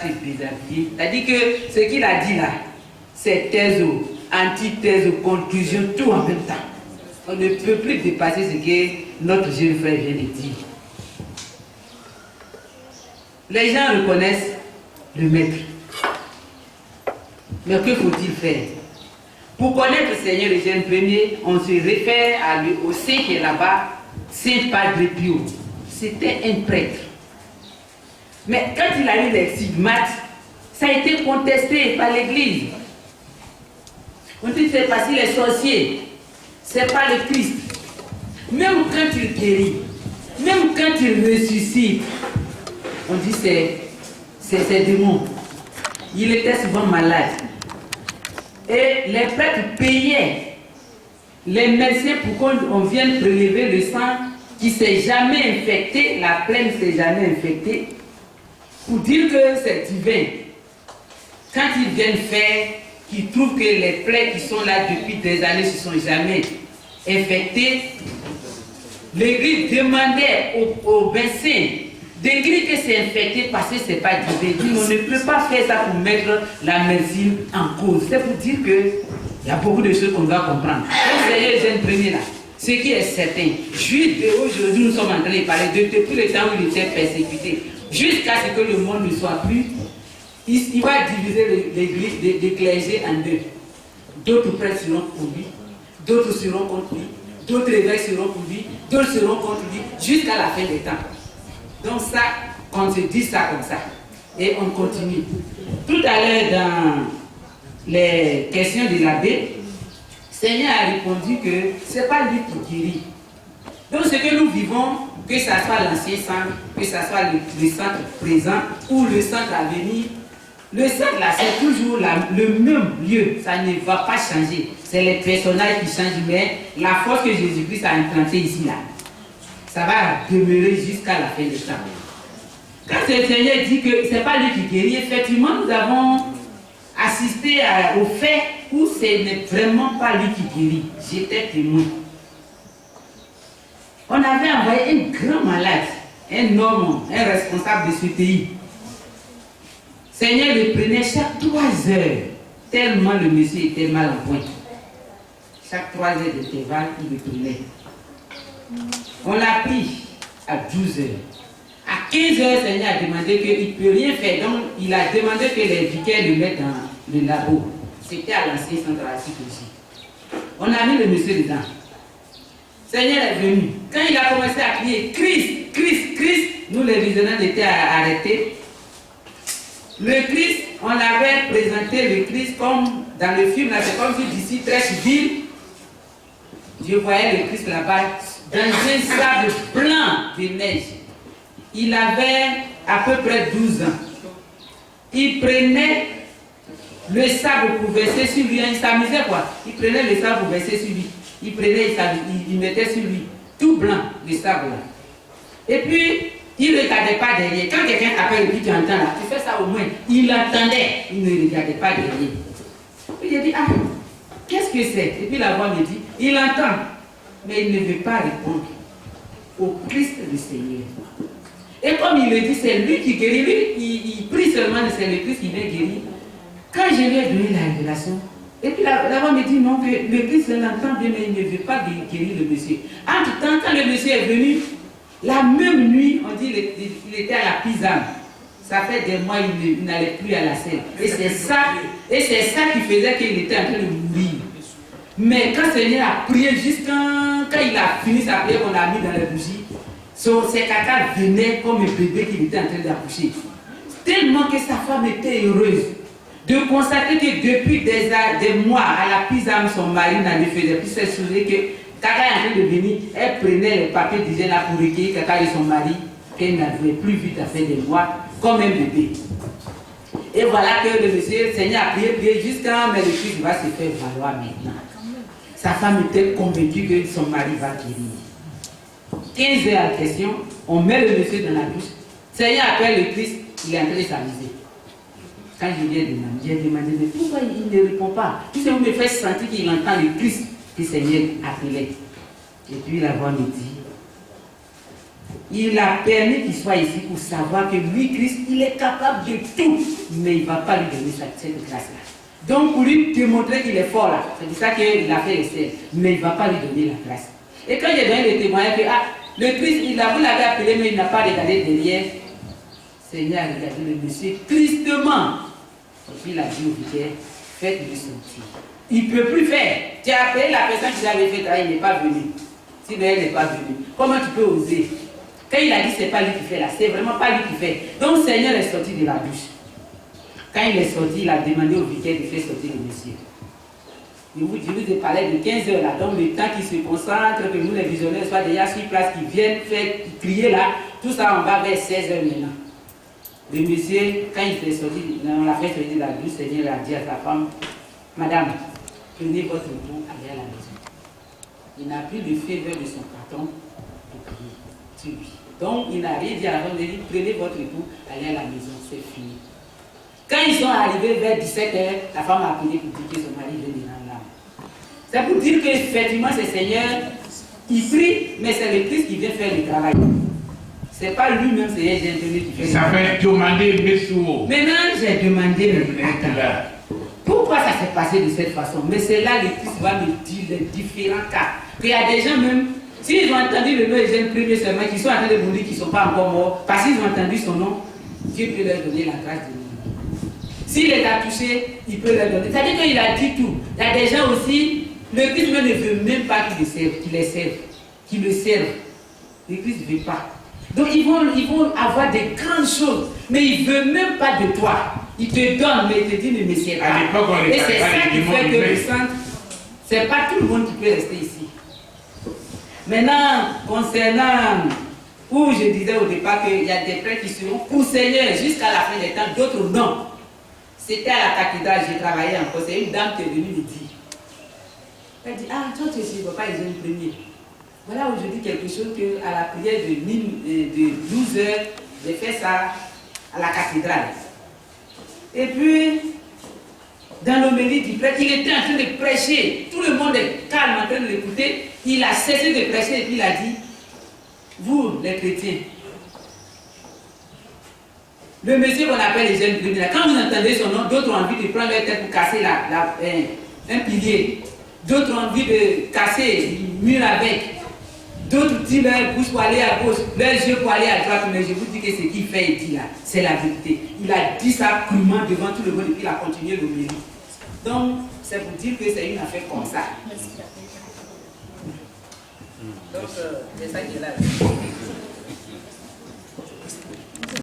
C'est-à-dire que ce qu'il a dit là, c'est thèse, antithèse, conclusion, tout en même temps. On ne peut plus dépasser ce que notre jeune frère vient de dire. Les gens reconnaissent le maître. Mais que faut-il faire? Pour connaître le Seigneur le jeune premier, on se réfère à lui, au saint qui est là-bas, Saint Padre Pio. C'était un prêtre. Mais quand il a eu les stigmates, ça a été contesté par l'Église. On dit que c'est parce qu'il est sorcier, c'est pas le Christ. Même quand il guérit, même quand il ressuscite, on dit c'est démon. Il était souvent malade. Et les prêtres payaient les médecins pour qu'on vienne prélever le sang qui ne s'est jamais infecté, la plaie ne s'est jamais infectée, pour dire que c'est divin. Quand ils viennent faire, qu'ils trouvent que les plaies qui sont là depuis des années ne se sont jamais infectées, l'Église demandait aux médecins d'écrire que c'est infecté parce que ce n'est pas divin. On ne peut pas faire ça pour mettre la médecine en cause. C'est pour dire qu'il y a beaucoup de choses qu'on doit comprendre. Donc, c'est le jeune premier là. Ce qui est certain, aujourd'hui nous sommes en train de parler depuis le temps où il était persécuté, jusqu'à ce que le monde ne soit plus, il va diviser l'église, les clergés en deux. D'autres prêtres seront pour lui, d'autres seront contre lui, d'autres évêques seront pour lui, d'autres seront contre lui, jusqu'à la fin des temps. Donc ça, on se dit ça comme ça. Et on continue. Tout à l'heure, dans les questions de l'abbé, Seigneur a répondu que ce n'est pas lui qui guérit. Donc ce que nous vivons, que ce soit l'ancien centre, que ce soit le centre présent ou le centre à venir, le centre là, c'est toujours le même lieu, ça ne va pas changer. C'est les personnages qui changent, mais la force que Jésus-Christ a implantée ici, là, ça va demeurer jusqu'à la fin des temps. Quand le Seigneur dit que ce n'est pas lui qui guérit, effectivement, nous avons assisté au fait où ce n'est vraiment pas lui qui guérit. J'étais témoin. On avait envoyé un grand malade, un homme, un responsable de ce pays. Seigneur le prenait chaque 3 heures, tellement le monsieur était mal en point. Chaque 3 heures d'intervalle, il le prenait. On l'a pris à 12 heures. À 15 heures, Seigneur a demandé qu'il ne peut rien faire. Donc, il a demandé que les vicaires le mettent dans le labo. C'était à l'ancien centre aussi. On a mis le monsieur dedans. Seigneur est venu. Quand il a commencé à crier Christ, Christ, Christ, nous les visionneurs étaient arrêtés. Le Christ, on avait présenté le Christ comme dans le film, c'est comme si d'ici très ville, je voyais le Christ là-bas dans un sable blanc de neige. Il avait à peu près 12 ans. Il prenait le sable pour verser sur lui, il s'amusait quoi. Il prenait le sable pour verser sur lui. Il prenait, il mettait sur lui, tout blanc, le sable là. Et puis, il ne regardait pas derrière. Quand quelqu'un t'appelle et puis tu entends là, tu fais ça au moins. Il entendait, il ne regardait pas derrière. Puis il a dit, ah, qu'est-ce que c'est? Et puis la voix me dit, il entend, mais il ne veut pas répondre au Christ du Seigneur. Et comme il le dit, c'est lui qui guérit, lui, il prie seulement, c'est le Christ qui vient guérir. Quand je lui ai donné la révélation, et puis la voix me dit non, que le Christ l'entend bien, mais il ne veut pas guérir le monsieur. Entre-temps, quand le monsieur est venu, la même nuit, on dit il était à la Pisane. Ça fait des mois il n'allait plus à la scène. Et c'est ça qui faisait qu'il était en train de mourir. Mais quand le Seigneur a prié, jusqu'à quand il a fini sa prière, on l'a mis dans les bougies, ses caca venaient comme un bébé qu'il était en train d'accoucher. Tellement que sa femme était heureuse de constater que depuis des mois à la Pisane, son mari n'en faisait plus. C'est sûr que Kaka est en train de venir, elle prenait les papiers d'hygiène là pour recueillir Kaka et son mari, qu'elle n'avait plus vu à faire des mois, comme un bébé. Et voilà que le monsieur, le Seigneur a prié jusqu'à mais le Christ va se faire valoir maintenant. Sa femme était convaincue que son mari va guérir. 15 heures à la question, on met le monsieur dans la douche. Seigneur appelle le Christ, il est en train de s'amuser. Quand je lui ai demandé, mais pourquoi il ne répond pas? Tout ça me fait sentir qu'il entend le Christ. Le Seigneur appelait. Et puis la voix me dit, Il a permis qu'il soit ici pour savoir que lui, Christ, il est capable de tout, mais il ne va pas lui donner cette grâce-là. Donc, pour lui démontrer qu'il est fort là, c'est pour ça qu'il a fait les selles, mais il ne va pas lui donner la grâce. Et quand j'ai donné le témoignage que le Christ, vous l'avez appelé, mais il n'a pas regardé derrière, Seigneur, regardez le monsieur tristement. Il a dit au vicaire, faites-le sortir. Il ne peut plus faire. Tu as appelé la personne qui l'avait fait travailler, il n'est pas venu. Sinon, elle n'est pas venue. Comment tu peux oser? Quand il a dit c'est pas lui qui fait là, c'est vraiment pas lui qui fait. Donc le Seigneur est sorti de la douche. Quand il est sorti, il a demandé au vicaire de faire sortir le monsieur. Je vous ai parlé de 15 heures là, donc le temps qu'il se concentre, que nous les visionnaires soient déjà sur place, qu'ils viennent faire, crier là, tout ça on va vers 16 heures maintenant. Le monsieur, quand il est sorti, on l'a fait sortir de la douche, le Seigneur a dit à sa femme, Madame, prenez votre tour, allez à la maison. Il n'a plus le feu de son carton pour crier sur lui. Donc il n'a rien dit à la femme, il a dit, prenez votre tour, allez à la maison, c'est fini. Quand ils sont arrivés vers 17h, la femme a appelé pour dire que son mari vient de l'âme. C'est pour dire qu'effectivement, ce Seigneur, il prie, mais c'est le Christ qui vient faire le travail. Ce n'est pas lui-même, c'est Jésus qui fait le travail. Ça fait demander, maintenant, j'ai demandé, pourquoi ça s'est passé de cette façon? Mais c'est là que le Christ va me dire les différents cas. Il y a des gens même, s'ils ont entendu le nom de Jésus premier seulement, qui sont en train de mourir, qui ne sont pas encore morts, parce qu'ils ont entendu son nom, Dieu peut leur donner la grâce de nous. S'il les a touchés, il peut leur donner. C'est-à-dire qu'il a dit tout. Il y a des gens aussi, le Christ ne veut même pas qu'ils les servent, qu'ils le servent. Le Christ ne veut pas. Donc ils vont avoir des grandes choses, mais il ne veut même pas de toi. Il te donne, mais il te dit ne me sers pas. Et c'est ça qui fait que le centre, ce n'est pas tout le monde qui peut rester ici. Maintenant, concernant où je disais au départ qu'il y a des prêtres qui seront pour Seigneur jusqu'à la fin des temps, d'autres non. C'était à la cathédrale, j'ai travaillé encore. C'est une dame qui est venue me dire. Elle dit, ah, toi tu es chez papa, ils ont une première. Voilà où je dis quelque chose qu'à la prière de 12 heures, j'ai fait ça à la cathédrale. Et puis, dans l'homélie du prêtre, il était en train de prêcher. Tout le monde est calme en train de l'écouter. Il a cessé de prêcher et puis il a dit, vous les chrétiens, le monsieur qu'on appelle les jeunes criminels, quand vous entendez son nom, d'autres ont envie de prendre leur tête pour casser un pilier. D'autres ont envie de casser le mur avec. D'autres tirent leur bouche pour aller à gauche, leurs yeux pour aller à droite. Mais je vous dis que ce qu'il fait et dit là, c'est la vérité. Il a dit ça crûment devant tout le monde et puis il a continué l'homélie. Donc, c'est pour dire que c'est une affaire comme ça. Donc, c'est ça qu'il a dit.